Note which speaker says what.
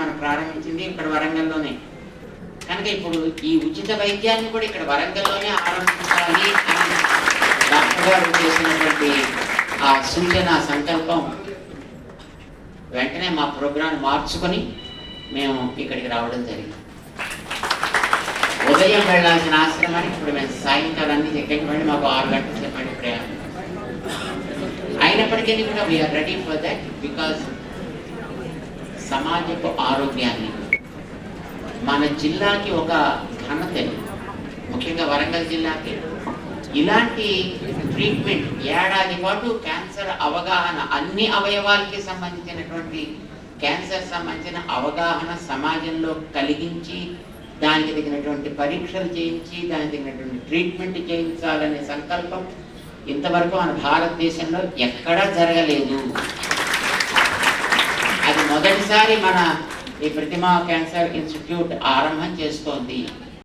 Speaker 1: మనం ప్రారంభించింది ఇక్కడ వరంగల్లోనే. కనుక ఇప్పుడు ఈ ఉచిత వైద్యాన్ని కూడా ఇక్కడ వరంగల్లోనే ఆరంభించాలి అని డాక్టర్ గారు చేసినటువంటి ఆ సూచన సంకల్పం వెంటనే మా ప్రోగ్రాం మార్చుకొని మేము ఇక్కడికి రావడం జరిగింది. ఉదయం వెళ్ళాల్సిన ఆశ్రమానికి ఇప్పుడు మేము సాయంకాలాన్ని దగ్గరికి వెళ్ళి మాకు 6 గంటల సేపటి ప్రయాణం. అయినప్పటికీ కూడా we're ready for that. Because సమాజపు ఆరోగ్యాన్ని మన జిల్లాకి ఒక ఘనతని, ముఖ్యంగా వరంగల్ జిల్లాకి ఇలాంటి ట్రీట్మెంట్ ఏడాది పాటు క్యాన్సర్ అవగాహన, అన్ని అవయవాలకి సంబంధించినటువంటి క్యాన్సర్ సంబంధించిన అవగాహన సమాజంలో కలిగించి దానికి తగినటువంటి పరీక్షలు చేయించి దానికి తగినటువంటి ట్రీట్మెంట్ చేయించాలనే సంకల్పం ఇంతవరకు మన భారతదేశంలో ఎక్కడా జరగలేదు. అది మొదటిసారి మన ఈ ప్రతిమా క్యాన్సర్ ఇన్స్టిట్యూట్ ఆరంభం చేస్తోంది.